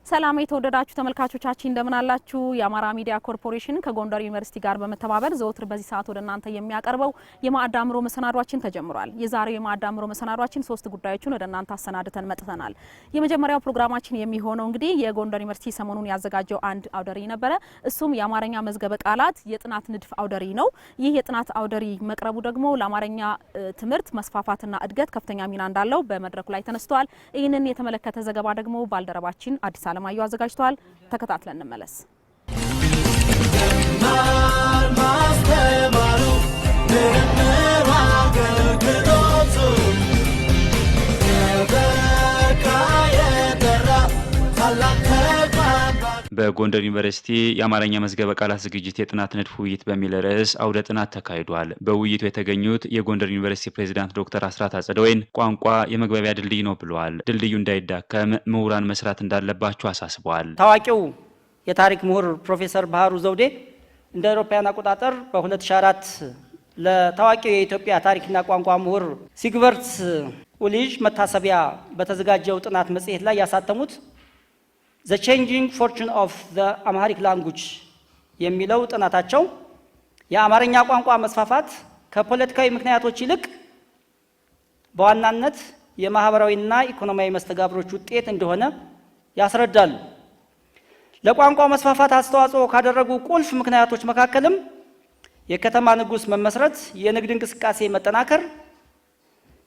ሰላም የተወደዳችሁ ተመልካቾቻችን እንደምን አላችሁ? የአማራ ሚዲያ ኮርፖሬሽን ከጎንደር ዩኒቨርሲቲ ጋር በመተባበር ዘወትር በዚህ ሰዓት ወደ እናንተ የሚያቀርበው የማዕድ አእምሮ መሰናዷችን ተጀምሯል። የዛሬው የማዕድ አእምሮ መሰናዷችን 3 ጉዳዮችን ወደ እናንተ አሰናድተን መጥተናል። የመጀመሪያው ፕሮግራማችን የሚሆነው እንግዲህ የጎንደር ዩኒቨርሲቲ ሰሞኑን ያዘጋጀው አንድ አውደሪ ነበረ። እሱም የአማርኛ መዝገበ ቃላት የጥናት ንድፍ አውደሪ ነው። ይህ የጥናት አውደሪ መቅረቡ ደግሞ ለአማርኛ ትምህርት መስፋፋትና እድገት ከፍተኛ ሚና እንዳለው በመድረኩ ላይ ተነስተዋል። ይህንን የተመለከተ ዘገባ ደግሞ ባልደረባችን አዲስ አለማየሁ አዘጋጅቷል። ተከታትለን እንመለስ። በጎንደር ዩኒቨርሲቲ የአማርኛ መዝገበ ቃላት ዝግጅት የጥናት ንድፍ ውይይት በሚል ርዕስ አውደ ጥናት ተካሂዷል። በውይይቱ የተገኙት የጎንደር ዩኒቨርሲቲ ፕሬዝዳንት ዶክተር አስራት አጸደወይን ቋንቋ የመግባቢያ ድልድይ ነው ብለዋል። ድልድዩ እንዳይዳከም ምሁራን መስራት እንዳለባቸው አሳስበዋል። ታዋቂው የታሪክ ምሁር ፕሮፌሰር ባህሩ ዘውዴ እንደ አውሮፓውያን አቆጣጠር በ2004 ለታዋቂው የኢትዮጵያ ታሪክና ቋንቋ ምሁር ሲግበርት ኡሊጅ መታሰቢያ በተዘጋጀው ጥናት መጽሔት ላይ ያሳተሙት The Changing Fortune of the Amharic Language የሚለው ጥናታቸው የአማርኛ ቋንቋ መስፋፋት ከፖለቲካዊ ምክንያቶች ይልቅ በዋናነት የማህበራዊና ኢኮኖሚያዊ መስተጋብሮች ውጤት እንደሆነ ያስረዳሉ። ለቋንቋው መስፋፋት አስተዋጽኦ ካደረጉ ቁልፍ ምክንያቶች መካከልም የከተማ ንጉስ መመስረት፣ የንግድ እንቅስቃሴ መጠናከር፣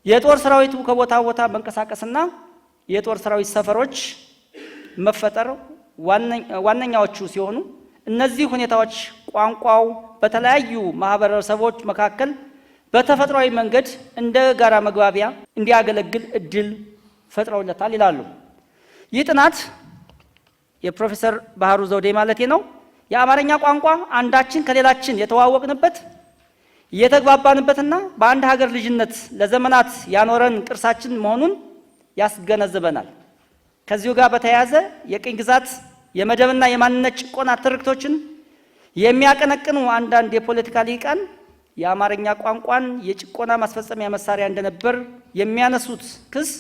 የጦር ሰራዊቱ ከቦታ ቦታ መንቀሳቀስና የጦር ሰራዊት ሰፈሮች መፈጠር ዋነኛዎቹ ሲሆኑ እነዚህ ሁኔታዎች ቋንቋው በተለያዩ ማህበረሰቦች መካከል በተፈጥሯዊ መንገድ እንደ ጋራ መግባቢያ እንዲያገለግል እድል ፈጥረውለታል ይላሉ። ይህ ጥናት የፕሮፌሰር ባህሩ ዘውዴ ማለቴ ነው የአማርኛ ቋንቋ አንዳችን ከሌላችን የተዋወቅንበት የተግባባንበትና በአንድ ሀገር ልጅነት ለዘመናት ያኖረን ቅርሳችን መሆኑን ያስገነዝበናል። ከዚሁ ጋር በተያያዘ የቅኝ ግዛት የመደብና የማንነት ጭቆና ትርክቶችን የሚያቀነቅኑ አንዳንድ የፖለቲካ ሊቃን የአማርኛ ቋንቋን የጭቆና ማስፈጸሚያ መሳሪያ እንደነበር የሚያነሱት ክስ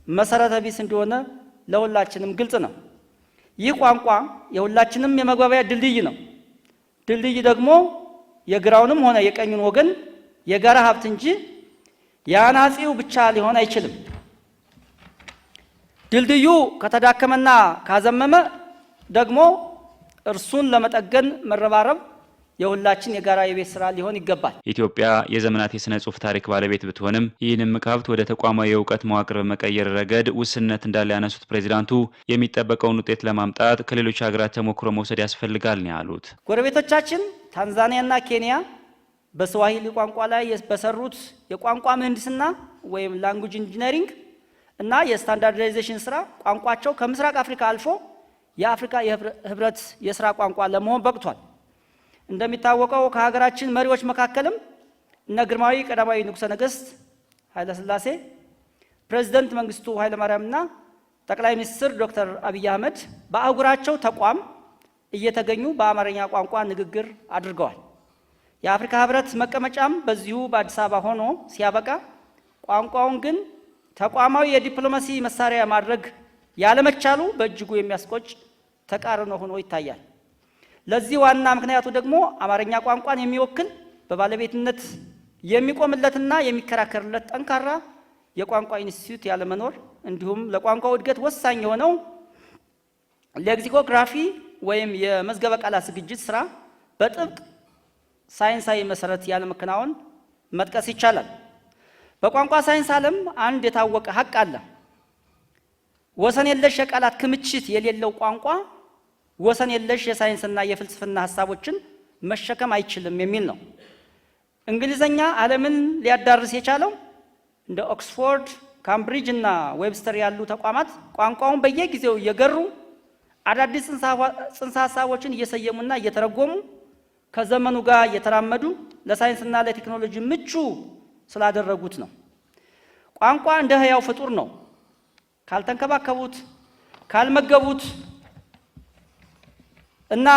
መሰረተ ቢስ እንደሆነ ለሁላችንም ግልጽ ነው። ይህ ቋንቋ የሁላችንም የመግባቢያ ድልድይ ነው። ድልድይ ደግሞ የግራውንም ሆነ የቀኙን ወገን የጋራ ሀብት እንጂ የአናጺው ብቻ ሊሆን አይችልም። ድልድዩ ከተዳከመና ካዘመመ ደግሞ እርሱን ለመጠገን መረባረብ የሁላችን የጋራ የቤት ስራ ሊሆን ይገባል። ኢትዮጵያ የዘመናት የሥነ ጽሑፍ ታሪክ ባለቤት ብትሆንም ይህንን ሀብት ወደ ተቋማዊ የእውቀት መዋቅር በመቀየር ረገድ ውስንነት እንዳለ ያነሱት ፕሬዝዳንቱ የሚጠበቀውን ውጤት ለማምጣት ከሌሎች ሀገራት ተሞክሮ መውሰድ ያስፈልጋል ነው ያሉት። ጎረቤቶቻችን ታንዛኒያና ኬንያ በስዋሂሊ ቋንቋ ላይ በሰሩት የቋንቋ ምህንድስና ወይም ላንጉጅ ኢንጂነሪንግ እና የስታንዳርዳይዜሽን ስራ ቋንቋቸው ከምስራቅ አፍሪካ አልፎ የአፍሪካ ህብረት የስራ ቋንቋ ለመሆን በቅቷል። እንደሚታወቀው ከሀገራችን መሪዎች መካከልም እነ ግርማዊ ቀዳማዊ ንጉሠ ነገሥት ኃይለ ሥላሴ፣ ፕሬዝዳንት መንግስቱ ኃይለ ማርያምና ጠቅላይ ሚኒስትር ዶክተር አብይ አህመድ በአህጉራቸው ተቋም እየተገኙ በአማርኛ ቋንቋ ንግግር አድርገዋል። የአፍሪካ ህብረት መቀመጫም በዚሁ በአዲስ አበባ ሆኖ ሲያበቃ ቋንቋውን ግን ተቋማዊ የዲፕሎማሲ መሳሪያ ማድረግ ያለመቻሉ በእጅጉ የሚያስቆጭ ተቃርኖ ሆኖ ይታያል። ለዚህ ዋና ምክንያቱ ደግሞ አማርኛ ቋንቋን የሚወክል በባለቤትነት የሚቆምለትና የሚከራከርለት ጠንካራ የቋንቋ ኢንስቲትዩት ያለመኖር እንዲሁም ለቋንቋው እድገት ወሳኝ የሆነው ሌክሲኮግራፊ ወይም የመዝገበ ቃላት ዝግጅት ስራ በጥብቅ ሳይንሳዊ መሰረት ያለመከናወን መጥቀስ ይቻላል። በቋንቋ ሳይንስ ዓለም አንድ የታወቀ ሀቅ አለ። ወሰን የለሽ የቃላት ክምችት የሌለው ቋንቋ ወሰን የለሽ የሳይንስና የፍልስፍና ሐሳቦችን መሸከም አይችልም የሚል ነው። እንግሊዘኛ ዓለምን ሊያዳርስ የቻለው እንደ ኦክስፎርድ፣ ካምብሪጅ እና ዌብስተር ያሉ ተቋማት ቋንቋውን በየጊዜው እየገሩ አዳዲስ ጽንሰ ሐሳቦችን እየሰየሙና እየተረጎሙ ከዘመኑ ጋር እየተራመዱ ለሳይንስና ለቴክኖሎጂ ምቹ ስላደረጉት ነው። ቋንቋ እንደ ህያው ፍጡር ነው። ካልተንከባከቡት፣ ካልመገቡት እና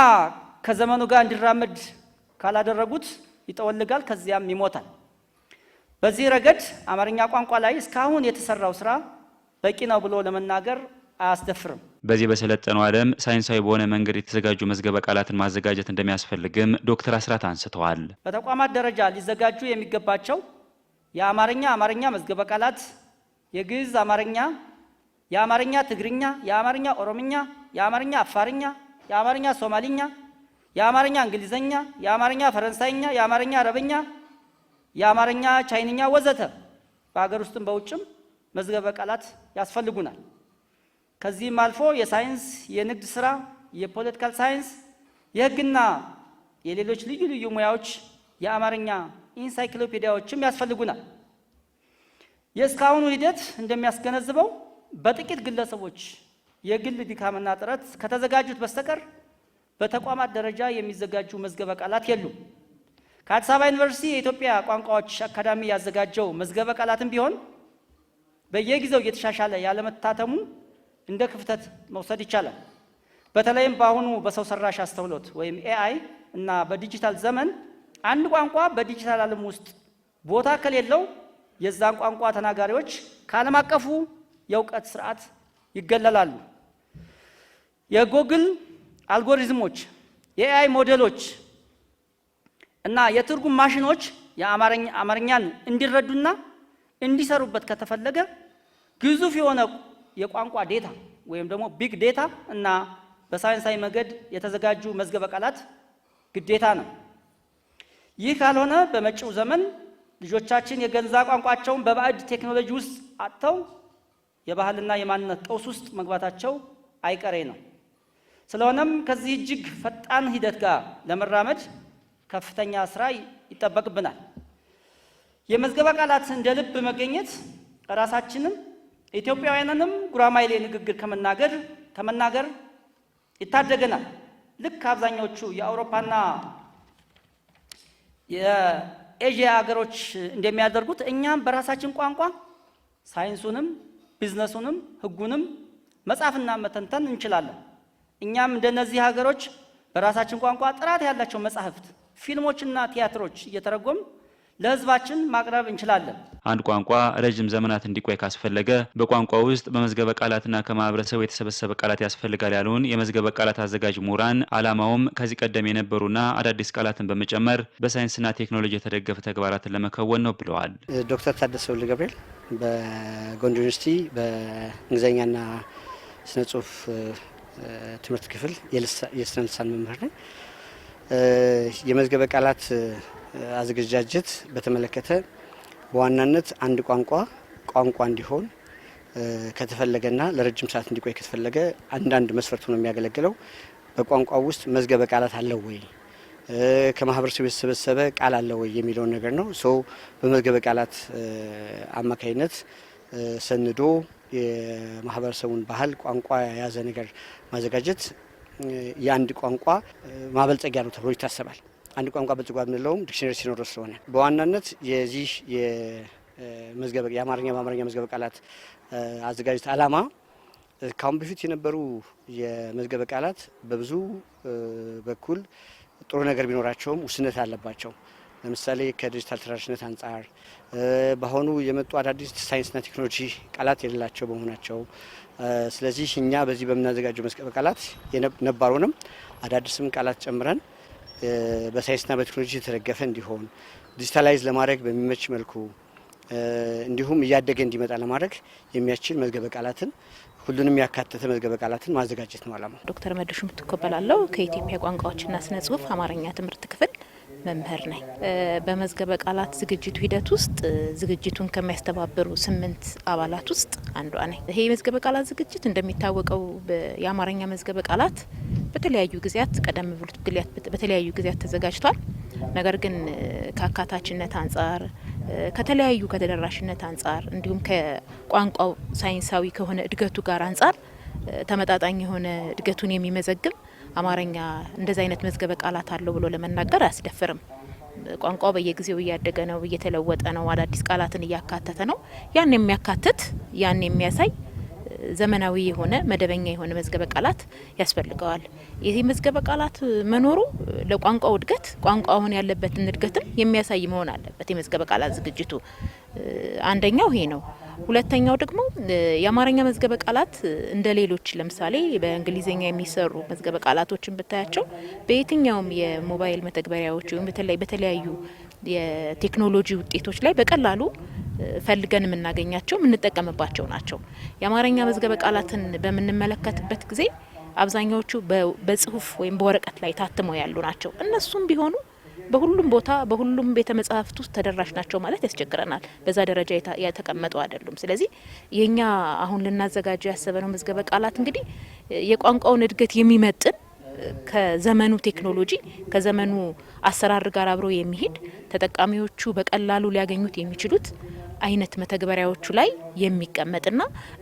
ከዘመኑ ጋር እንዲራመድ ካላደረጉት ይጠወልጋል፣ ከዚያም ይሞታል። በዚህ ረገድ አማርኛ ቋንቋ ላይ እስካሁን የተሰራው ስራ በቂ ነው ብሎ ለመናገር አያስደፍርም። በዚህ በሰለጠነው ዓለም ሳይንሳዊ በሆነ መንገድ የተዘጋጁ መዝገበ ቃላትን ማዘጋጀት እንደሚያስፈልግም ዶክተር አስራት አንስተዋል። በተቋማት ደረጃ ሊዘጋጁ የሚገባቸው የአማርኛ መዝገበ ቃላት፣ የግዕዝ አማርኛ፣ የአማርኛ ትግርኛ፣ የአማርኛ ኦሮምኛ፣ የአማርኛ አፋርኛ፣ የአማርኛ ሶማሊኛ፣ የአማርኛ እንግሊዘኛ፣ የአማርኛ ፈረንሳይኛ፣ የአማርኛ አረብኛ፣ የአማርኛ ቻይንኛ ወዘተ በአገር ውስጥም በውጭም መዝገበ ቃላት ያስፈልጉናል። ከዚህም አልፎ የሳይንስ፣ የንግድ ስራ፣ የፖለቲካል ሳይንስ፣ የህግና የሌሎች ልዩ ልዩ ሙያዎች የአማርኛ ኢንሳይክሎፒዲያዎችም ያስፈልጉናል። የእስካሁኑ ሂደት እንደሚያስገነዝበው በጥቂት ግለሰቦች የግል ድካምና ጥረት ከተዘጋጁት በስተቀር በተቋማት ደረጃ የሚዘጋጁ መዝገበ ቃላት የሉም። ከአዲስ አበባ ዩኒቨርሲቲ የኢትዮጵያ ቋንቋዎች አካዳሚ ያዘጋጀው መዝገበ ቃላትም ቢሆን በየጊዜው እየተሻሻለ ያለመታተሙ እንደ ክፍተት መውሰድ ይቻላል። በተለይም በአሁኑ በሰው ሰራሽ አስተውሎት ወይም ኤአይ እና በዲጂታል ዘመን አንድ ቋንቋ በዲጂታል ዓለም ውስጥ ቦታ ከሌለው የዛን ቋንቋ ተናጋሪዎች ከዓለም አቀፉ የእውቀት ስርዓት ይገለላሉ። የጎግል አልጎሪዝሞች፣ የኤአይ ሞዴሎች እና የትርጉም ማሽኖች የአማርኛን እንዲረዱና እንዲሰሩበት ከተፈለገ ግዙፍ የሆነ የቋንቋ ዴታ ወይም ደግሞ ቢግ ዴታ እና በሳይንሳዊ መንገድ የተዘጋጁ መዝገበ ቃላት ግዴታ ነው። ይህ ካልሆነ በመጪው ዘመን ልጆቻችን የገንዛ ቋንቋቸውን በባዕድ ቴክኖሎጂ ውስጥ አጥተው የባህልና የማንነት ቀውስ ውስጥ መግባታቸው አይቀሬ ነው። ስለሆነም ከዚህ እጅግ ፈጣን ሂደት ጋር ለመራመድ ከፍተኛ ስራ ይጠበቅብናል። የመዝገበ ቃላት እንደ ልብ መገኘት ራሳችንም ኢትዮጵያውያንንም ጉራማይሌ ንግግር ከመናገር ይታደገናል። ልክ አብዛኞቹ የአውሮፓና የኤዥያ ሀገሮች እንደሚያደርጉት እኛም በራሳችን ቋንቋ ሳይንሱንም ቢዝነሱንም ህጉንም መጻፍና መተንተን እንችላለን። እኛም እንደነዚህ ሀገሮች በራሳችን ቋንቋ ጥራት ያላቸው መጻሕፍት፣ ፊልሞችና ቲያትሮች እየተረጎም ለህዝባችን ማቅረብ እንችላለን። አንድ ቋንቋ ረጅም ዘመናት እንዲቆይ ካስፈለገ በቋንቋ ውስጥ በመዝገበ ቃላትና ከማህበረሰቡ የተሰበሰበ ቃላት ያስፈልጋል ያሉን የመዝገበ ቃላት አዘጋጅ ምሁራን ዓላማውም ከዚህ ቀደም የነበሩና አዳዲስ ቃላትን በመጨመር በሳይንስና ቴክኖሎጂ የተደገፈ ተግባራትን ለመከወን ነው ብለዋል። ዶክተር ታደሰ ወልደ ገብርኤል በጎንደር ዩኒቨርሲቲ በእንግሊዝኛና ስነ ጽሁፍ ትምህርት ክፍል የስነ ልሳን መምህር ነኝ። የመዝገበ ቃላት አዘገጃጀት በተመለከተ በዋናነት አንድ ቋንቋ እንዲሆን ከተፈለገና ለረጅም ሰዓት እንዲቆይ ከተፈለገ አንዳንድ መስፈርት ነው የሚያገለግለው። በቋንቋው ውስጥ መዝገበ ቃላት አለው ወይ፣ ከማህበረሰቡ የተሰበሰበ ቃል አለው ወይ የሚለውን ነገር ነው። በመዝገበ ቃላት አማካይነት ሰንዶ የማህበረሰቡን ባህል ቋንቋ የያዘ ነገር ማዘጋጀት የአንድ ቋንቋ ማበልጸጊያ ነው ተብሎ ይታሰባል። አንድ ቋንቋ በልጽጓል የምንለውም ዲክሽነሪ ሲኖረው ስለሆነ በዋናነት የዚህ የአማርኛ መዝገበ ቃላት አዘጋጀት ዓላማ ካሁን በፊት የነበሩ የመዝገበ ቃላት በብዙ በኩል ጥሩ ነገር ቢኖራቸውም ውስንነት አለባቸው። ለምሳሌ ከዲጂታል ተደራሽነት አንጻር በአሁኑ የመጡ አዳዲስ ሳይንስና ቴክኖሎጂ ቃላት የሌላቸው በመሆናቸው ስለዚህ እኛ በዚህ በምናዘጋጀው መዝገበ ቃላት ነባሩንም አዳዲስም ቃላት ጨምረን በሳይንስና በቴክኖሎጂ የተደገፈ እንዲሆን ዲጂታላይዝ ለማድረግ በሚመች መልኩ እንዲሁም እያደገ እንዲመጣ ለማድረግ የሚያስችል መዝገበ ቃላትን ሁሉንም ያካተተ መዝገበ ቃላትን ማዘጋጀት ነው ዓላማው። ዶክተር መድሹ ምትኮበላለው ከኢትዮጵያ ቋንቋዎችና ስነ ጽሁፍ አማርኛ ትምህርት ክፍል መምህር ነኝ። በመዝገበ ቃላት ዝግጅቱ ሂደት ውስጥ ዝግጅቱን ከሚያስተባብሩ 8 አባላት ውስጥ አንዷ ነኝ። ይሄ የመዝገበ ቃላት ዝግጅት እንደሚታወቀው የአማርኛ መዝገበ ቃላት በተለያዩ ጊዜያት ቀደም ብሎት በተለያዩ ጊዜያት ተዘጋጅቷል። ነገር ግን ከአካታችነት አንጻር ከተለያዩ ከተደራሽነት አንጻር እንዲሁም ከቋንቋው ሳይንሳዊ ከሆነ እድገቱ ጋር አንጻር ተመጣጣኝ የሆነ እድገቱን የሚመዘግብ አማርኛ እንደዚህ አይነት መዝገበ ቃላት አለው ብሎ ለመናገር አያስደፍርም። ቋንቋው በየጊዜው እያደገ ነው፣ እየተለወጠ ነው፣ አዳዲስ ቃላትን እያካተተ ነው። ያን የሚያካትት ያን የሚያሳይ ዘመናዊ የሆነ መደበኛ የሆነ መዝገበ ቃላት ያስፈልገዋል። ይህ መዝገበ ቃላት መኖሩ ለቋንቋው እድገት ቋንቋውን ያለበትን እድገትም የሚያሳይ መሆን አለበት። የመዝገበ ቃላት ዝግጅቱ አንደኛው ይሄ ነው። ሁለተኛው ደግሞ የአማርኛ መዝገበ ቃላት እንደ ሌሎች ለምሳሌ በእንግሊዝኛ የሚሰሩ መዝገበ ቃላቶችን ብታያቸው በየትኛውም የሞባይል መተግበሪያዎች ወይም በተለያዩ የቴክኖሎጂ ውጤቶች ላይ በቀላሉ ፈልገን የምናገኛቸው የምንጠቀምባቸው ናቸው። የአማርኛ መዝገበ ቃላትን በምንመለከትበት ጊዜ አብዛኛዎቹ በጽሁፍ ወይም በወረቀት ላይ ታትመው ያሉ ናቸው። እነሱም ቢሆኑ በሁሉም ቦታ በሁሉም ቤተ መጻሕፍት ውስጥ ተደራሽ ናቸው ማለት ያስቸግረናል። በዛ ደረጃ የተቀመጡ አይደሉም። ስለዚህ የኛ አሁን ልናዘጋጀው ያሰበነው መዝገበ ቃላት እንግዲህ የቋንቋውን እድገት የሚመጥን ከዘመኑ ቴክኖሎጂ ከዘመኑ አሰራር ጋር አብሮ የሚሄድ ተጠቃሚዎቹ በቀላሉ ሊያገኙት የሚችሉት አይነት መተግበሪያዎቹ ላይ የሚቀመጥና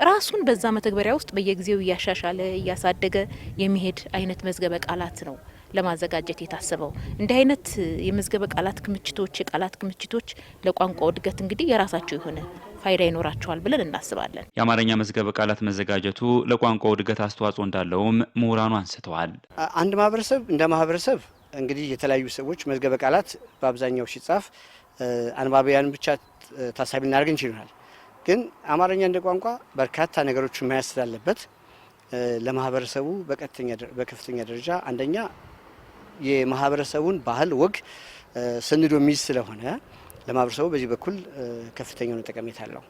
ራሱን በዛ መተግበሪያ ውስጥ በየጊዜው እያሻሻለ እያሳደገ የሚሄድ አይነት መዝገበ ቃላት ነው ለማዘጋጀት የታሰበው። እንዲህ አይነት የመዝገበ ቃላት ክምችቶች የቃላት ክምችቶች ለቋንቋው እድገት እንግዲህ የራሳቸው የሆነ ፋይዳ ይኖራቸዋል ብለን እናስባለን። የአማርኛ መዝገበ ቃላት መዘጋጀቱ ለቋንቋው እድገት አስተዋጽኦ እንዳለውም ምሁራኑ አንስተዋል። አንድ ማህበረሰብ እንደ ማህበረሰብ እንግዲህ የተለያዩ ሰዎች መዝገበ ቃላት በአብዛኛው ሲጻፍ አንባቢያን ብቻ ታሳቢ እናደርግ እንችላለን። ግን አማርኛ እንደ ቋንቋ በርካታ ነገሮችን መያዝ ስላለበት ለማህበረሰቡ በከፍተኛ ደረጃ አንደኛ የማህበረሰቡን ባህል ወግ ሰንዶ የሚይዝ ስለሆነ ለማህበረሰቡ በዚህ በኩል ከፍተኛ ጠቀሜታ አለው።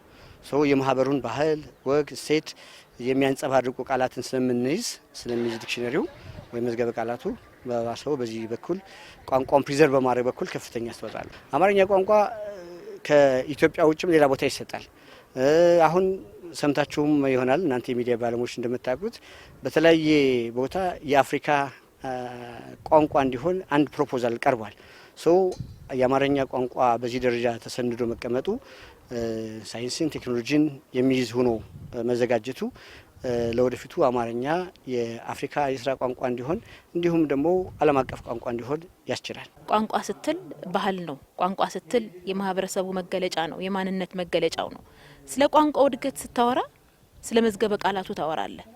የማህበሩን ባህል ወግ እሴት የሚያንጸባርቁ ቃላትን ስለሚይዝ ዲክሽነሪው ወይ መዝገበ ቃላቱ በማህበረሰቡ በዚህ በኩል ቋንቋውን ፕሪዘርቭ በማድረግ በኩል ከፍተኛ አስተዋጽኦ አለው። አማርኛ ቋንቋ ከኢትዮጵያ ውጭም ሌላ ቦታ ይሰጣል። አሁን ሰምታችሁም ይሆናል እናንተ የሚዲያ ባለሙያዎች እንደምታውቁት በተለያየ ቦታ የአፍሪካ ቋንቋ እንዲሆን አንድ ፕሮፖዛል ቀርቧል። የአማርኛ ቋንቋ በዚህ ደረጃ ተሰንዶ መቀመጡ ሳይንስን ቴክኖሎጂን የሚይዝ ሆኖ መዘጋጀቱ ለወደፊቱ አማርኛ የአፍሪካ የስራ ቋንቋ እንዲሆን እንዲሁም ደግሞ ዓለም አቀፍ ቋንቋ እንዲሆን ያስችላል። ቋንቋ ስትል ባህል ነው። ቋንቋ ስትል የማህበረሰቡ መገለጫ ነው፣ የማንነት መገለጫው ነው። ስለ ቋንቋው እድገት ስታወራ ስለ መዝገበ ቃላቱ ታወራለህ።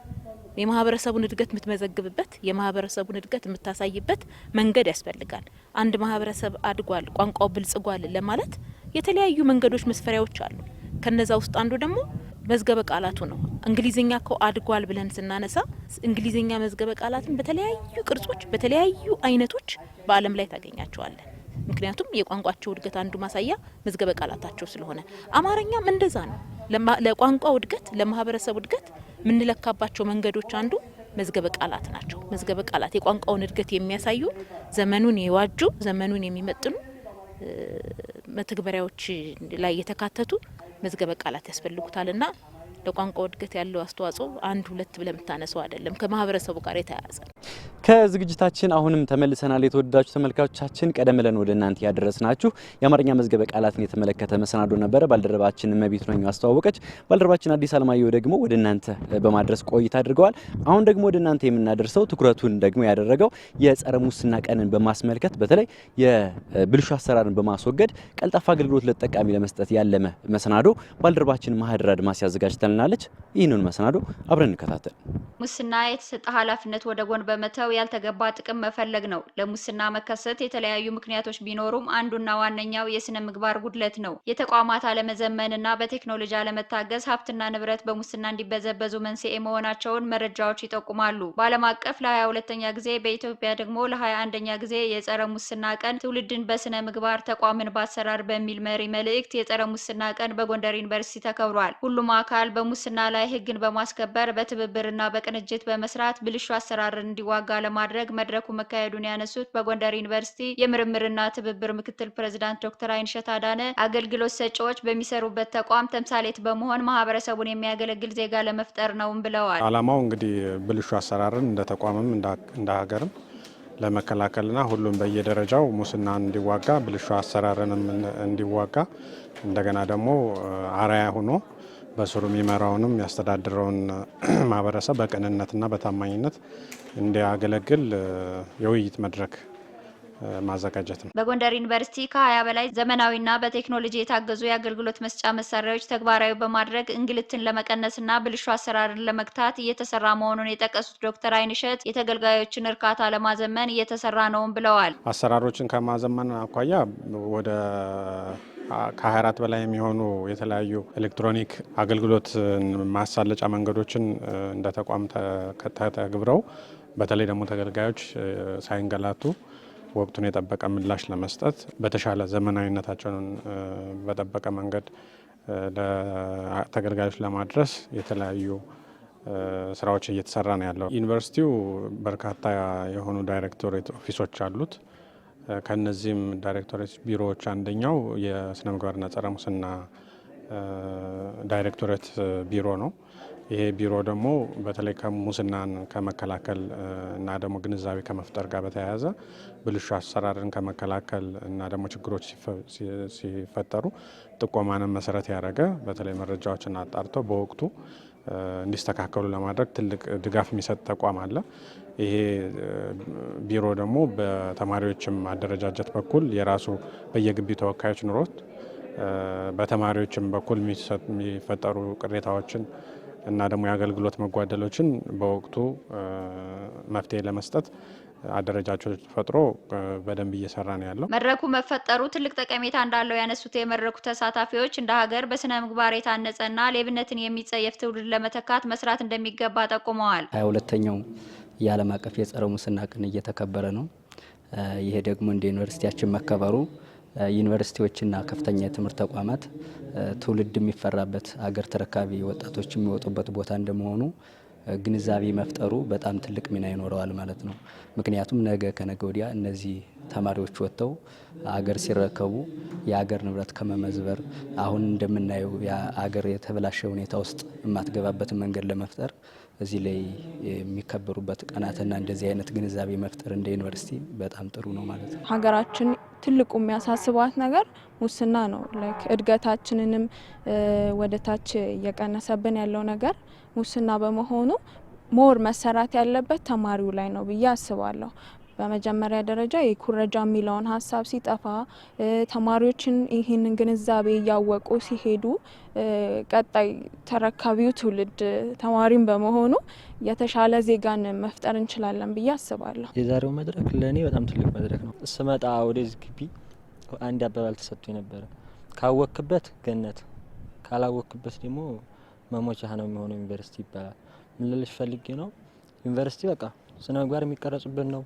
የማህበረሰቡን እድገት የምትመዘግብበት የማህበረሰቡን እድገት የምታሳይበት መንገድ ያስፈልጋል። አንድ ማህበረሰብ አድጓል፣ ቋንቋው ብልጽጓል ለማለት የተለያዩ መንገዶች መስፈሪያዎች አሉ። ከነዛ ውስጥ አንዱ ደግሞ መዝገበ ቃላቱ ነው። እንግሊዝኛ እኮ አድጓል ብለን ስናነሳ እንግሊዝኛ መዝገበ ቃላትን በተለያዩ ቅርጾች በተለያዩ አይነቶች በዓለም ላይ ታገኛቸዋለን። ምክንያቱም የቋንቋቸው እድገት አንዱ ማሳያ መዝገበ ቃላታቸው ስለሆነ አማርኛም እንደዛ ነው። ለቋንቋው እድገት ለማህበረሰቡ እድገት የምንለካባቸው መንገዶች አንዱ መዝገበ ቃላት ናቸው። መዝገበ ቃላት የቋንቋውን እድገት የሚያሳዩ ዘመኑን የዋጁ ዘመኑን የሚመጥኑ መተግበሪያዎች ላይ የተካተቱ መዝገበ ቃላት ያስፈልጉታልና ለቋንቋው እድገት ያለው አስተዋጽኦ አንድ ሁለት ብለን የምታነሳው አይደለም፣ ከማህበረሰቡ ጋር የተያያዘ። ከዝግጅታችን አሁንም ተመልሰናል። የተወደዳችሁ ተመልካቾቻችን ቀደም ብለን ወደ እናንተ ያደረስናችሁ የአማርኛ መዝገበ ቃላትን የተመለከተ መሰናዶ ነበረ። ባልደረባችን መቤት ነው ያስተዋወቀች። ባልደረባችን አዲስ አለማየሁ ደግሞ ወደ እናንተ በማድረስ ቆይታ አድርገዋል። አሁን ደግሞ ወደ እናንተ የምናደርሰው ትኩረቱን ደግሞ ያደረገው የጸረ ሙስና ቀንን በማስመልከት በተለይ የብልሹ አሰራርን በማስወገድ ቀልጣፋ አገልግሎት ለተጠቃሚ ለመስጠት ያለመ መሰናዶ ባልደረባችን ማህደር አድማስ ያዘጋጅተልናለች። ይህንን መሰናዶ አብረን እንከታተል። ሙስና የተሰጠ ኃላፊነት ወደ ጎን በመተው ያልተገባ ጥቅም መፈለግ ነው። ለሙስና መከሰት የተለያዩ ምክንያቶች ቢኖሩም አንዱና ዋነኛው የስነ ምግባር ጉድለት ነው። የተቋማት አለመዘመንና በቴክኖሎጂ አለመታገዝ ሀብትና ንብረት በሙስና እንዲበዘበዙ መንስኤ መሆናቸውን መረጃዎች ይጠቁማሉ። በዓለም አቀፍ ለ22ኛ ጊዜ በኢትዮጵያ ደግሞ ለ21ኛ ጊዜ የጸረ ሙስና ቀን ትውልድን በስነ ምግባር ተቋምን በአሰራር በሚል መሪ መልእክት የጸረ ሙስና ቀን በጎንደር ዩኒቨርሲቲ ተከብሯል። ሁሉም አካል በሙስና ላይ ህግን በማስከበር በትብብርና በቅንጅት በመስራት ብልሹ አሰራርን እንዲዋጋ ለማድረግ መድረኩ መካሄዱን ያነሱት በጎንደር ዩኒቨርሲቲ የምርምርና ትብብር ምክትል ፕሬዝዳንት ዶክተር አይንሸት አዳነ አገልግሎት ሰጪዎች በሚሰሩበት ተቋም ተምሳሌት በመሆን ማህበረሰቡን የሚያገለግል ዜጋ ለመፍጠር ነው ብለዋል። ዓላማው እንግዲህ ብልሹ አሰራርን እንደ ተቋምም እንደ ሀገርም ለመከላከልና ሁሉም በየደረጃው ሙስና እንዲዋጋ ብልሹ አሰራርንም እንዲዋጋ እንደገና ደግሞ አርአያ ሆኖ በስሩ የሚመራውንም ያስተዳድረውን ማህበረሰብ በቅንነትና በታማኝነት እንዲያገለግል የውይይት መድረክ ማዘጋጀት ነው። በጎንደር ዩኒቨርሲቲ ከ20 በላይ ዘመናዊና በቴክኖሎጂ የታገዙ የአገልግሎት መስጫ መሳሪያዎች ተግባራዊ በማድረግ እንግልትን ለመቀነስና ብልሹ አሰራርን ለመግታት እየተሰራ መሆኑን የጠቀሱት ዶክተር አይንሸት የተገልጋዮችን እርካታ ለማዘመን እየተሰራ ነውም ብለዋል። አሰራሮችን ከማዘመን አኳያ ወደ ከ24 በላይ የሚሆኑ የተለያዩ ኤሌክትሮኒክ አገልግሎት ማሳለጫ መንገዶችን እንደ ተቋም ተግብረው በተለይ ደግሞ ተገልጋዮች ሳይንገላቱ ወቅቱን የጠበቀ ምላሽ ለመስጠት በተሻለ ዘመናዊነታቸውን በጠበቀ መንገድ ለተገልጋዮች ለማድረስ የተለያዩ ስራዎች እየተሰራ ነው ያለው። ዩኒቨርሲቲው በርካታ የሆኑ ዳይሬክቶሬት ኦፊሶች አሉት። ከነዚህም ዳይሬክቶሬት ቢሮዎች አንደኛው የስነ ምግባርና ጸረ ሙስና ዳይሬክቶሬት ቢሮ ነው። ይሄ ቢሮ ደግሞ በተለይ ከሙስናን ከመከላከል እና ደግሞ ግንዛቤ ከመፍጠር ጋር በተያያዘ ብልሹ አሰራርን ከመከላከል እና ደግሞ ችግሮች ሲፈጠሩ ጥቆማንን መሰረት ያደረገ በተለይ መረጃዎችን አጣርተው በወቅቱ እንዲስተካከሉ ለማድረግ ትልቅ ድጋፍ የሚሰጥ ተቋም አለ። ይሄ ቢሮ ደግሞ በተማሪዎችም አደረጃጀት በኩል የራሱ በየግቢው ተወካዮች ኑሮት በተማሪዎችም በኩል የሚፈጠሩ ቅሬታዎችን እና ደግሞ የአገልግሎት መጓደሎችን በወቅቱ መፍትሄ ለመስጠት አደረጃጆች ፈጥሮ በደንብ እየሰራ ነው ያለው። መድረኩ መፈጠሩ ትልቅ ጠቀሜታ እንዳለው ያነሱት የመድረኩ ተሳታፊዎች እንደ ሀገር በስነ ምግባር የታነጸና ሌብነትን የሚጸየፍ ትውልድ ለመተካት መስራት እንደሚገባ ጠቁመዋል። 22ኛው የዓለም አቀፍ የጸረ ሙስና ቀን እየተከበረ ነው። ይሄ ደግሞ እንደ ዩኒቨርሲቲያችን መከበሩ ዩኒቨርሲቲዎችና ከፍተኛ የትምህርት ተቋማት ትውልድ የሚፈራበት አገር ተረካቢ ወጣቶች የሚወጡበት ቦታ እንደመሆኑ ግንዛቤ መፍጠሩ በጣም ትልቅ ሚና ይኖረዋል ማለት ነው። ምክንያቱም ነገ ከነገ ወዲያ እነዚህ ተማሪዎች ወጥተው አገር ሲረከቡ የአገር ንብረት ከመመዝበር አሁን እንደምናየው የአገር የተበላሸ ሁኔታ ውስጥ የማትገባበትን መንገድ ለመፍጠር እዚህ ላይ የሚከበሩበት ቀናትና እንደዚህ አይነት ግንዛቤ መፍጠር እንደ ዩኒቨርሲቲ በጣም ጥሩ ነው ማለት ነው። ሀገራችን ትልቁ የሚያሳስባት ነገር ሙስና ነው። ላይክ እድገታችንንም ወደ ታች እየቀነሰብን ያለው ነገር ሙስና በመሆኑ ሞር መሰራት ያለበት ተማሪው ላይ ነው ብዬ አስባለሁ። በመጀመሪያ ደረጃ የኩረጃ የሚለውን ሀሳብ ሲጠፋ ተማሪዎችን ይህንን ግንዛቤ እያወቁ ሲሄዱ ቀጣይ ተረካቢው ትውልድ ተማሪም በመሆኑ የተሻለ ዜጋን መፍጠር እንችላለን ብዬ አስባለሁ። የዛሬው መድረክ ለእኔ በጣም ትልቅ መድረክ ነው። ስመጣ ወደዚህ ግቢ አንድ አባባል ተሰጥቶ ነበረ። ካወክበት ገነት፣ ካላወክበት ደግሞ መሞቻ ነው የሚሆነው ዩኒቨርሲቲ ይባላል። ምን ልልሽ ፈልጌ ነው፣ ዩኒቨርሲቲ በቃ ስነ ምግባር የሚቀረጽበት ነው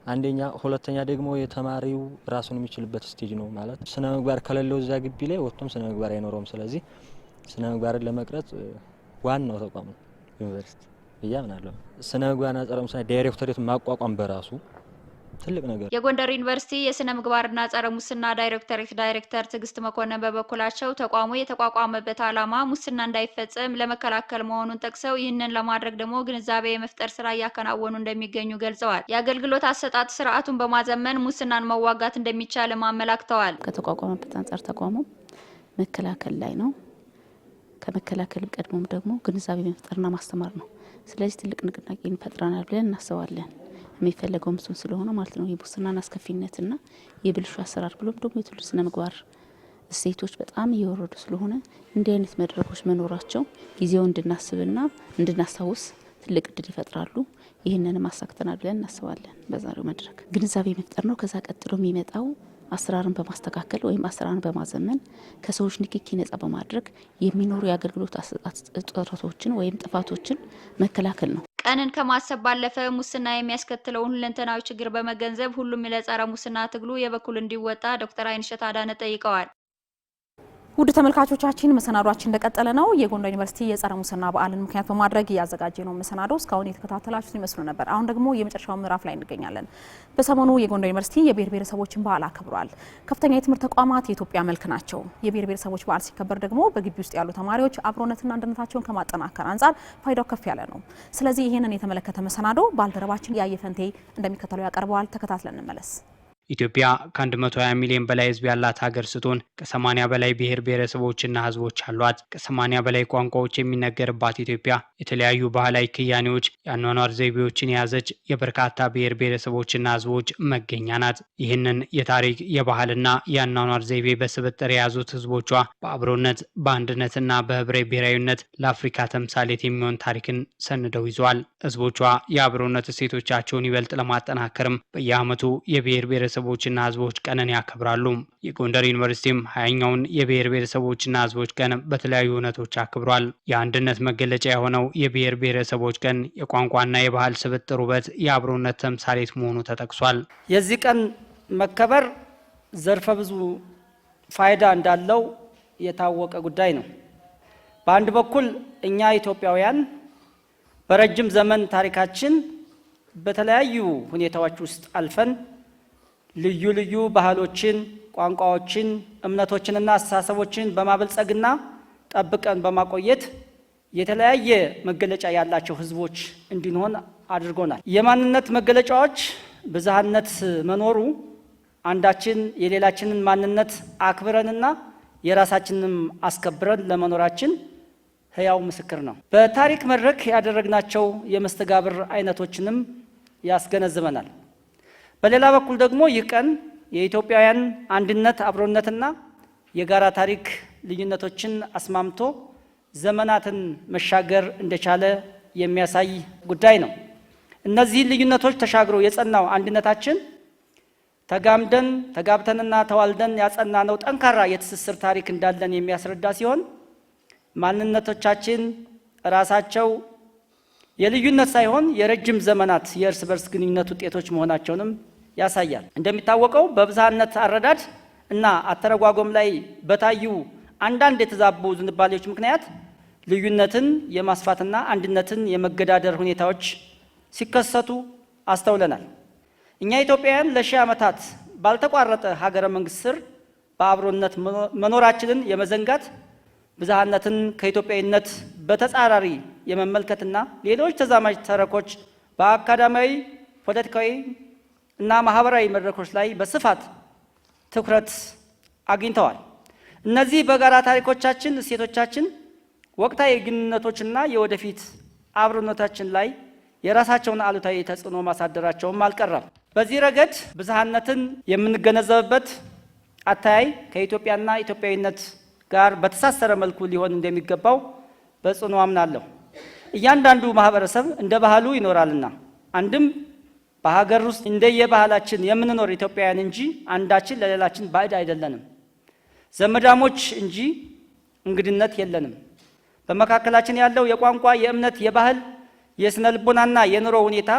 አንደኛ። ሁለተኛ ደግሞ የተማሪው ራሱን የሚችልበት ስቴጅ ነው ማለት ስነ ምግባር ከሌለው እዛ ግቢ ላይ ወጥቶም ስነ ምግባር አይኖረውም። ስለዚህ ስነ ምግባርን ለመቅረጽ ዋናው ተቋም ነው ዩኒቨርሲቲ ብዬ አምናለሁ። ስነ ምግባርና ጸረ ሙስና ዳይሬክቶሬት ማቋቋም በራሱ ትልቅ ነገር። የጎንደር ዩኒቨርሲቲ የስነ ምግባርና ጸረ ሙስና ዳይሬክቶሬት ዳይሬክተር ትዕግስት መኮንን በበኩላቸው ተቋሙ የተቋቋመበት ዓላማ ሙስና እንዳይፈጸም ለመከላከል መሆኑን ጠቅሰው ይህንን ለማድረግ ደግሞ ግንዛቤ የመፍጠር ስራ እያከናወኑ እንደሚገኙ ገልጸዋል። የአገልግሎት አሰጣጥ ስርዓቱን በማዘመን ሙስናን መዋጋት እንደሚቻልም አመላክተዋል። ከተቋቋመበት አንጻር ተቋሙ መከላከል ላይ ነው። ከመከላከልም ቀድሞም ደግሞ ግንዛቤ መፍጠርና ማስተማር ነው። ስለዚህ ትልቅ ንቅናቄ እንፈጥራናል ብለን እናስባለን። የሚፈለገው ምስል ስለሆነ ማለት ነው። የሙስናን አስከፊነትና የብልሹ አሰራር ብሎም ደግሞ የትውልድ ስነ ምግባር እሴቶች በጣም እየወረዱ ስለሆነ እንዲህ አይነት መድረኮች መኖራቸው ጊዜው እንድናስብና እንድናስታውስ ትልቅ እድል ይፈጥራሉ። ይህንንም አሳክተናል ብለን እናስባለን። በዛሬው መድረክ ግንዛቤ መፍጠር ነው። ከዛ ቀጥሎ የሚመጣው አሰራርን በማስተካከል ወይም አሰራርን በማዘመን ከሰዎች ንክኪ ነጻ በማድረግ የሚኖሩ የአገልግሎት አሰጣጥ ጥረቶችን ወይም ጥፋቶችን መከላከል ነው። ቀንን ከማሰብ ባለፈ ሙስና የሚያስከትለውን ሁለንተናዊ ችግር በመገንዘብ ሁሉም ለጸረ ሙስና ትግሉ የበኩል እንዲወጣ ዶክተር አይንሸት አዳነ ጠይቀዋል። ውድ ተመልካቾቻችን መሰናዷችን እንደቀጠለ ነው። የጎንደር ዩኒቨርሲቲ የጸረ ሙስና በዓልን ምክንያት በማድረግ ያዘጋጀ ነው መሰናዶ እስካሁን የተከታተላችሁት ይመስሉ ነበር። አሁን ደግሞ የመጨረሻው ምዕራፍ ላይ እንገኛለን። በሰሞኑ የጎንደር ዩኒቨርሲቲ የብሔር ብሔረሰቦችን በዓል አክብሯል። ከፍተኛ የትምህርት ተቋማት የኢትዮጵያ መልክ ናቸው። የብሔር ብሔረሰቦች በዓል ሲከበር ደግሞ በግቢ ውስጥ ያሉ ተማሪዎች አብሮነትና አንድነታቸውን ከማጠናከር አንጻር ፋይዳው ከፍ ያለ ነው። ስለዚህ ይህንን የተመለከተ መሰናዶ ባልደረባችን ያየፈንቴ እንደሚከተለው ያቀርበዋል። ተከታትለን እንመለስ። ኢትዮጵያ ከ120 ሚሊዮን በላይ ሕዝብ ያላት ሀገር ስትሆን ከ80 በላይ ብሔር ብሔረሰቦችና ሕዝቦች አሏት። ከ80 በላይ ቋንቋዎች የሚነገርባት ኢትዮጵያ የተለያዩ ባህላዊ ክያኔዎች፣ የአኗኗር ዘይቤዎችን የያዘች የበርካታ ብሔር ብሔረሰቦችና ሕዝቦች መገኛ ናት። ይህንን የታሪክ የባህልና የአኗኗር ዘይቤ በስብጥር የያዙት ሕዝቦቿ በአብሮነት በአንድነትና በህብረ ብሔራዊነት ለአፍሪካ ተምሳሌት የሚሆን ታሪክን ሰንደው ይዘዋል። ሕዝቦቿ የአብሮነት እሴቶቻቸውን ይበልጥ ለማጠናከርም በየዓመቱ የብሔር ብሔረሰቦች ብሔረሰቦችና ህዝቦች ቀንን ያከብራሉ። የጎንደር ዩኒቨርሲቲም 20ኛውን የብሔር ብሔረሰቦችና ህዝቦች ቀን በተለያዩ እውነቶች አክብሯል። የአንድነት መገለጫ የሆነው የብሔር ብሔረሰቦች ቀን የቋንቋና የባህል ስብጥር ውበት፣ የአብሮነት ተምሳሌት መሆኑ ተጠቅሷል። የዚህ ቀን መከበር ዘርፈ ብዙ ፋይዳ እንዳለው የታወቀ ጉዳይ ነው። በአንድ በኩል እኛ ኢትዮጵያውያን በረጅም ዘመን ታሪካችን በተለያዩ ሁኔታዎች ውስጥ አልፈን ልዩ ልዩ ባህሎችን፣ ቋንቋዎችን፣ እምነቶችንና አስተሳሰቦችን በማበልጸግና ጠብቀን በማቆየት የተለያየ መገለጫ ያላቸው ህዝቦች እንድንሆን አድርጎናል። የማንነት መገለጫዎች ብዝሃነት መኖሩ አንዳችን የሌላችንን ማንነት አክብረንና የራሳችንንም አስከብረን ለመኖራችን ህያው ምስክር ነው። በታሪክ መድረክ ያደረግናቸው የመስተጋብር አይነቶችንም ያስገነዝበናል። በሌላ በኩል ደግሞ ይህ ቀን የኢትዮጵያውያን አንድነት፣ አብሮነትና የጋራ ታሪክ ልዩነቶችን አስማምቶ ዘመናትን መሻገር እንደቻለ የሚያሳይ ጉዳይ ነው። እነዚህ ልዩነቶች ተሻግሮ የጸናው አንድነታችን ተጋምደን ተጋብተንና ተዋልደን ያጸናነው ጠንካራ የትስስር ታሪክ እንዳለን የሚያስረዳ ሲሆን ማንነቶቻችን ራሳቸው የልዩነት ሳይሆን የረጅም ዘመናት የእርስ በርስ ግንኙነት ውጤቶች መሆናቸውንም ያሳያል። እንደሚታወቀው በብዝሃነት አረዳድ እና አተረጓጎም ላይ በታዩ አንዳንድ የተዛቡ ዝንባሌዎች ምክንያት ልዩነትን የማስፋትና አንድነትን የመገዳደር ሁኔታዎች ሲከሰቱ አስተውለናል። እኛ ኢትዮጵያውያን ለሺህ ዓመታት ባልተቋረጠ ሀገረ መንግስት ስር በአብሮነት መኖራችንን የመዘንጋት ብዝሃነትን ከኢትዮጵያዊነት በተጻራሪ የመመልከትና ሌሎች ተዛማጅ ተረኮች በአካዳሚያዊ፣ ፖለቲካዊ እና ማህበራዊ መድረኮች ላይ በስፋት ትኩረት አግኝተዋል። እነዚህ በጋራ ታሪኮቻችን፣ እሴቶቻችን፣ ወቅታዊ ግንኙነቶችና የወደፊት አብሮነታችን ላይ የራሳቸውን አሉታዊ ተጽዕኖ ማሳደራቸውም አልቀረም። በዚህ ረገድ ብዝሃነትን የምንገነዘብበት አተያይ ከኢትዮጵያና ኢትዮጵያዊነት ጋር በተሳሰረ መልኩ ሊሆን እንደሚገባው በጽኑ አምናለሁ። እያንዳንዱ ማህበረሰብ እንደ ባህሉ ይኖራልና አንድም በሀገር ውስጥ እንደየባህላችን የምንኖር ኢትዮጵያውያን እንጂ አንዳችን ለሌላችን ባዕድ አይደለንም። ዘመዳሞች እንጂ እንግድነት የለንም። በመካከላችን ያለው የቋንቋ፣ የእምነት፣ የባህል፣ የስነ ልቦናና የኑሮ ሁኔታ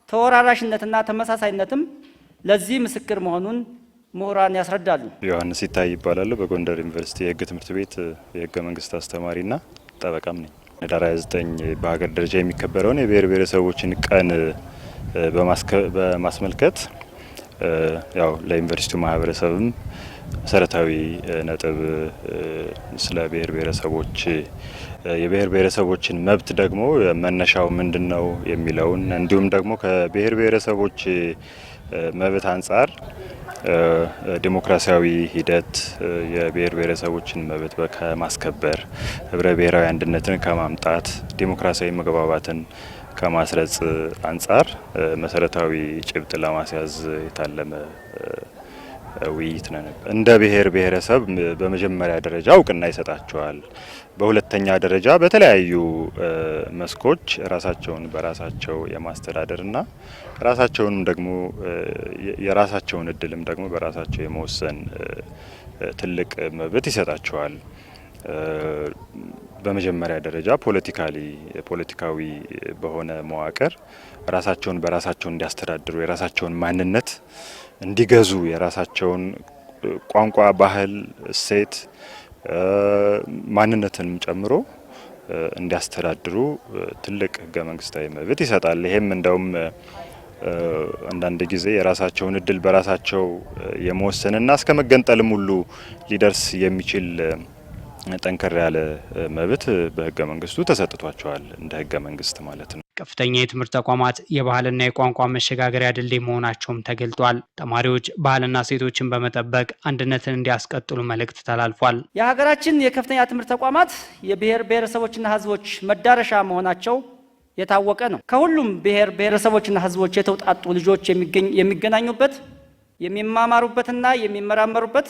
ተወራራሽነትና ተመሳሳይነትም ለዚህ ምስክር መሆኑን ምሁራን ያስረዳሉ። ዮሐንስ ይታይ ይባላል። በጎንደር ዩኒቨርሲቲ የህግ ትምህርት ቤት የህገ መንግስት አስተማሪና ጠበቃም ነኝ። ህዳር 29 በሀገር ደረጃ የሚከበረውን የብሔር ብሔረሰቦችን ቀን በማስመልከት ያው ለዩኒቨርሲቲው ማህበረሰብም መሰረታዊ ነጥብ ስለ ብሔር ብሔረሰቦች የብሔር ብሔረሰቦችን መብት ደግሞ መነሻው ምንድነው የሚለውን እንዲሁም ደግሞ ከብሔር ብሔረሰቦች መብት አንጻር ዲሞክራሲያዊ ሂደት የብሔር ብሔረሰቦችን መብት ከማስከበር ህብረ ብሔራዊ አንድነትን ከማምጣት ዲሞክራሲያዊ መግባባትን ከማስረጽ አንጻር መሰረታዊ ጭብጥ ለማስያዝ የታለመ ውይይት ነው። እንደ ብሔር ብሔረሰብ በመጀመሪያ ደረጃ እውቅና ይሰጣቸዋል። በሁለተኛ ደረጃ በተለያዩ መስኮች ራሳቸውን በራሳቸው የማስተዳደርና ራሳቸውንም ደግሞ የራሳቸውን እድልም ደግሞ በራሳቸው የመወሰን ትልቅ መብት ይሰጣቸዋል። በመጀመሪያ ደረጃ ፖለቲካዊ በሆነ መዋቅር ራሳቸውን በራሳቸው እንዲያስተዳድሩ የራሳቸውን ማንነት እንዲገዙ የራሳቸውን ቋንቋ፣ ባህል፣ እሴት ማንነትንም ጨምሮ እንዲያስተዳድሩ ትልቅ ህገ መንግስታዊ መብት ይሰጣል። ይሄም እንደውም አንዳንድ ጊዜ የራሳቸውን እድል በራሳቸው የመወሰንና እስከ መገንጠልም ሁሉ ሊደርስ የሚችል ጠንከር ያለ መብት በህገ መንግስቱ ተሰጥቷቸዋል። እንደ ህገ መንግስት ማለት ነው። ከፍተኛ የትምህርት ተቋማት የባህልና የቋንቋ መሸጋገሪያ ድልድይ መሆናቸውም ተገልጧል። ተማሪዎች ባህልና እሴቶችን በመጠበቅ አንድነትን እንዲያስቀጥሉ መልእክት ተላልፏል። የሀገራችን የከፍተኛ ትምህርት ተቋማት የብሔር ብሔረሰቦችና ህዝቦች መዳረሻ መሆናቸው የታወቀ ነው። ከሁሉም ብሔር ብሔረሰቦችና ህዝቦች የተውጣጡ ልጆች የሚገናኙበት፣ የሚማማሩበትና የሚመራመሩበት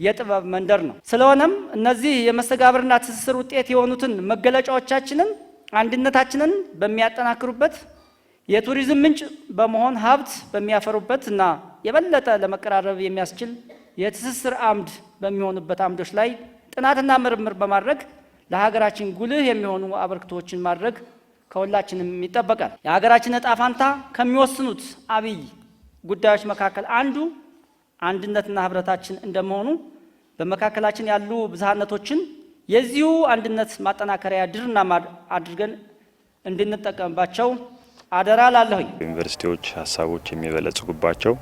የጥበብ መንደር ነው። ስለሆነም እነዚህ የመስተጋብርና ትስስር ውጤት የሆኑትን መገለጫዎቻችንን አንድነታችንን በሚያጠናክሩበት፣ የቱሪዝም ምንጭ በመሆን ሀብት በሚያፈሩበት እና የበለጠ ለመቀራረብ የሚያስችል የትስስር አምድ በሚሆኑበት አምዶች ላይ ጥናትና ምርምር በማድረግ ለሀገራችን ጉልህ የሚሆኑ አበርክቶችን ማድረግ ከሁላችንም ይጠበቃል። የሀገራችን ዕጣ ፈንታ ከሚወስኑት አብይ ጉዳዮች መካከል አንዱ አንድነትና ህብረታችን እንደመሆኑ በመካከላችን ያሉ ብዝሃነቶችን የዚሁ አንድነት ማጠናከሪያ ድርና አድርገን እንድንጠቀምባቸው አደራ ላለሁኝ። ዩኒቨርሲቲዎች ሀሳቦች የሚበለጽጉባቸው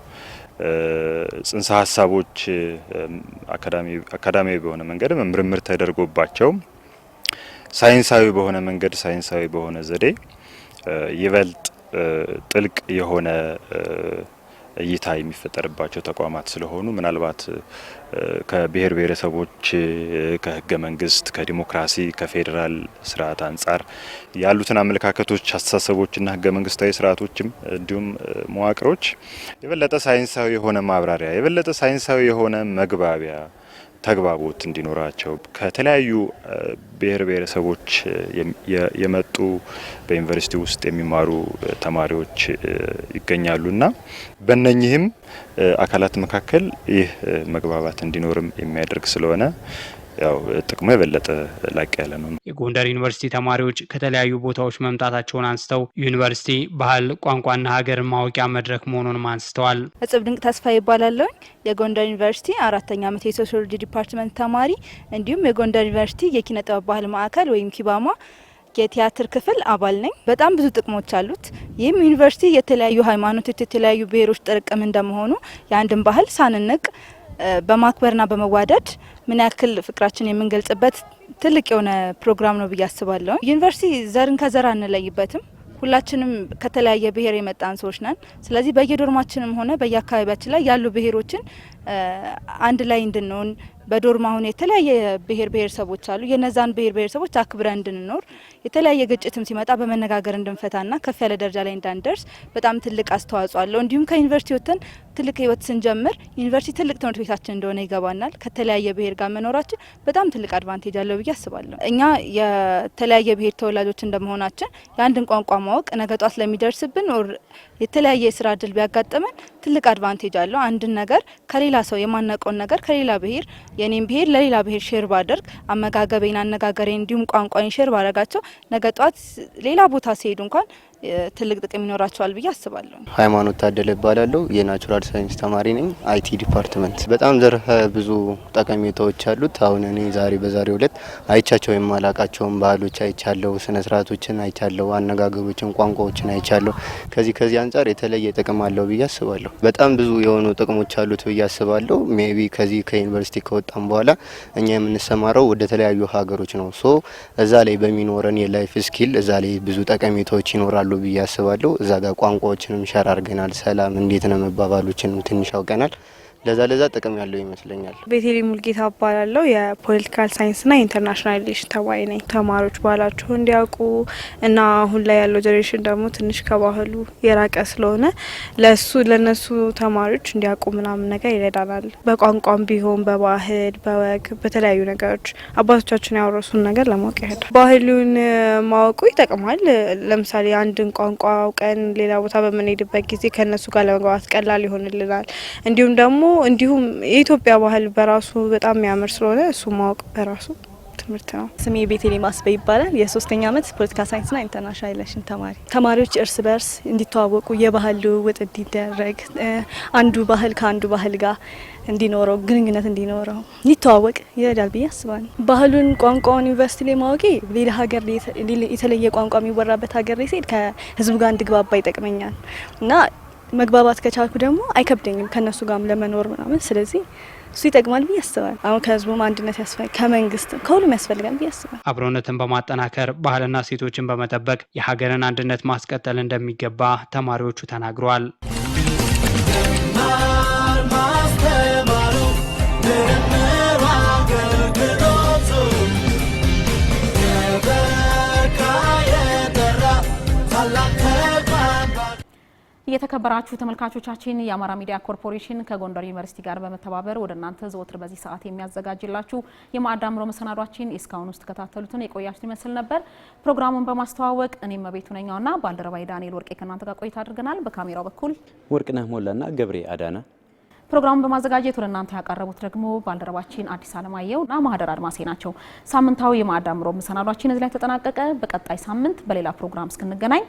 ጽንሰ ሀሳቦች አካዳሚያዊ በሆነ መንገድ ምርምር ተደርጎባቸው ሳይንሳዊ በሆነ መንገድ ሳይንሳዊ በሆነ ዘዴ ይበልጥ ጥልቅ የሆነ እይታ የሚፈጠርባቸው ተቋማት ስለሆኑ ምናልባት ከብሔር ብሔረሰቦች ከህገ መንግስት ከዲሞክራሲ ከፌዴራል ስርዓት አንጻር ያሉትን አመለካከቶች አስተሳሰቦችና ህገ መንግስታዊ ስርዓቶችም እንዲሁም መዋቅሮች የበለጠ ሳይንሳዊ የሆነ ማብራሪያ የበለጠ ሳይንሳዊ የሆነ መግባቢያ ተግባቦት እንዲኖራቸው ከተለያዩ ብሔር ብሔረሰቦች የመጡ በዩኒቨርሲቲ ውስጥ የሚማሩ ተማሪዎች ይገኛሉና በእነኚህም አካላት መካከል ይህ መግባባት እንዲኖርም የሚያደርግ ስለሆነ ያው ጥቅሙ የበለጠ ላቅ ያለ ነው። የጎንደር ዩኒቨርሲቲ ተማሪዎች ከተለያዩ ቦታዎች መምጣታቸውን አንስተው ዩኒቨርሲቲ ባህል ቋንቋና ሀገር ማወቂያ መድረክ መሆኑንም አንስተዋል። እጽብ ድንቅ ተስፋ ይባላለሁ። የጎንደር ዩኒቨርሲቲ 4ኛ ዓመት የሶሺዮሎጂ ዲፓርትመንት ተማሪ እንዲሁም የጎንደር ዩኒቨርሲቲ የኪነ ጥበብ ባህል ማዕከል ወይም ኪባማ የቲያትር ክፍል አባል ነኝ። በጣም ብዙ ጥቅሞች አሉት። ይህም ዩኒቨርሲቲ የተለያዩ ሃይማኖቶች የተለያዩ ብሔሮች ጥርቅም እንደመሆኑ የአንድን ባህል ሳንንቅ በማክበርና በመዋደድ ምን ያክል ፍቅራችን የምንገልጽበት ትልቅ የሆነ ፕሮግራም ነው ብዬ አስባለሁ። ዩኒቨርሲቲ ዘርን ከዘር አንለይበትም። ሁላችንም ከተለያየ ብሔር የመጣን ሰዎች ነን። ስለዚህ በየዶርማችንም ሆነ በየአካባቢያችን ላይ ያሉ ብሔሮችን አንድ ላይ እንድንሆን በዶርም አሁን የተለያየ ብሔር ብሔረሰቦች አሉ። የነዛን ብሔር ብሔረሰቦች አክብረን እንድንኖር የተለያየ ግጭትም ሲመጣ በመነጋገር እንድንፈታና ከፍ ያለ ደረጃ ላይ እንዳንደርስ በጣም ትልቅ አስተዋጽኦ አለው። እንዲሁም ከዩኒቨርሲቲ ወጥተን ትልቅ ህይወት ስንጀምር ዩኒቨርሲቲ ትልቅ ትምህርት ቤታችን እንደሆነ ይገባናል። ከተለያየ ብሔር ጋር መኖራችን በጣም ትልቅ አድቫንቴጅ አለው ብዬ አስባለሁ። እኛ የተለያየ ብሔር ተወላጆች እንደመሆናችን የአንድን ቋንቋ ማወቅ ነገ ጧት ለሚደርስብን የተለያየ የስራ እድል ቢያጋጥመን ትልቅ አድቫንቴጅ አለው። አንድን ነገር ከሌላ ሰው የማናውቀውን ነገር ከሌላ ብሔር የኔም ብሔር ለሌላ ብሔር ሼር ባደርግ አመጋገቤን፣ አነጋገሬን እንዲሁም ቋንቋዬን ሼር ባደርጋቸው ነገ ጧት ሌላ ቦታ ሲሄዱ እንኳን ትልቅ ጥቅም ይኖራቸዋል ብዬ አስባለሁ። ሃይማኖት ታደለ እባላለሁ። የናቹራል ሳይንስ ተማሪ ነኝ። አይቲ ዲፓርትመንት። በጣም ዘርፈ ብዙ ጠቀሜታዎች አሉት። አሁን እኔ በዛሬው ዕለት አይቻቸው የማላቃቸውን ባህሎች አይቻለሁ፣ ስነ ስርዓቶችን አይቻለሁ፣ አነጋገሮችን፣ ቋንቋዎችን አይቻለሁ። ከዚህ አንጻር የተለየ ጥቅም አለው ብዬ አስባለሁ። በጣም ብዙ የሆኑ ጥቅሞች አሉት ብዬ አስባለሁ። ሜቢ ከዚህ ከዩኒቨርሲቲ ከወጣን በኋላ እኛ የምንሰማራው ወደ ተለያዩ ሀገሮች ነው። ሶ እዛ ላይ በሚኖረን የላይፍ ስኪል እዛ ላይ ብዙ ጠቀሜታዎች ይኖራሉ ብዬ አስባለሁ። እዛ ጋር ቋንቋዎችንም ሸር አድርገናል። ሰላም እንዴት ነው መባባሎችንም ትንሽ አውቀናል። ለዛ ጥቅም ያለው ይመስለኛል። ቤቴሌም ሙልጌታ እባላለሁ። የፖለቲካል ሳይንስና ኢንተርናሽናል ሪሌሽን ተማሪ ነኝ። ተማሪዎች ባህላቸውን እንዲያውቁ እና አሁን ላይ ያለው ጀኔሬሽን ደግሞ ትንሽ ከባህሉ የራቀ ስለሆነ ለነሱ ተማሪዎች እንዲያውቁ ምናምን ነገር ይረዳናል። በቋንቋም ቢሆን በባህል በወግ በተለያዩ ነገሮች አባቶቻችን ያወረሱን ነገር ለማወቅ ይረዳል። ባህሉን ማወቁ ይጠቅማል። ለምሳሌ አንድን ቋንቋ አውቀን ሌላ ቦታ በምንሄድበት ጊዜ ከነሱ ጋር ለመግባባት ቀላል ይሆንልናል። እንዲሁም የኢትዮጵያ ባህል በራሱ በጣም የሚያምር ስለሆነ እሱ ማወቅ በራሱ ትምህርት ነው። ስሜ ቤቴሌም አስበ ይባላል። የ3ኛ ዓመት ፖለቲካል ሳይንስና ኢንተርናሽናል ሪሌሽን ተማሪ። ተማሪዎች እርስ በርስ እንዲተዋወቁ የባህል ልውውጥ እንዲደረግ አንዱ ባህል ከአንዱ ባህል ጋር እንዲኖረው ግንኙነት እንዲኖረው እንዲተዋወቅ ይረዳል ብዬ አስባለሁ። ባህሉን ቋንቋውን ዩኒቨርሲቲ ላይ ማወቄ ሌላ ሀገር የተለየ ቋንቋ የሚወራበት ሀገር ላይ ሲሄድ ከህዝቡ ጋር እንድግባባ ይጠቅመኛል እና መግባባት ከቻልኩ ደግሞ አይከብደኝም ከነሱ ጋርም ለመኖር ምናምን። ስለዚህ እሱ ይጠቅማል ብዬ አስባለሁ። አሁን ከህዝቡም አንድነት ያስፈልጋል፣ ከመንግስት ከሁሉም ያስፈልጋል ብዬ አስባለሁ። አብሮነትን በማጠናከር ባህልና ሴቶችን በመጠበቅ የሀገርን አንድነት ማስቀጠል እንደሚገባ ተማሪዎቹ ተናግረዋል። የተከበራችሁ ተመልካቾቻችን የአማራ ሚዲያ ኮርፖሬሽን ከጎንደር ዩኒቨርሲቲ ጋር በመተባበር ወደ እናንተ ዘወትር በዚህ ሰዓት የሚያዘጋጅላችሁ የማዕድ አምሮ መሰናዷችን እስካሁን ውስጥ ተከታተሉትን የቆያችሁ ይመስል ነበር። ፕሮግራሙን በማስተዋወቅ እኔም መቤቱ ነኛውና ባልደረባይ ዳንኤል ወርቄ ከእናንተ ጋር ቆይታ አድርገናል። በካሜራው በኩል ወርቅነህ ሞላና ገብሬ አዳና፣ ፕሮግራሙን በማዘጋጀት ወደ እናንተ ያቀረቡት ደግሞ ባልደረባችን አዲስ አለማየሁና ማህደር አድማሴ ናቸው። ሳምንታዊ የማዕድ አምሮ መሰናዷችን እዚህ ላይ ተጠናቀቀ። በቀጣይ ሳምንት በሌላ ፕሮግራም እስክንገናኝ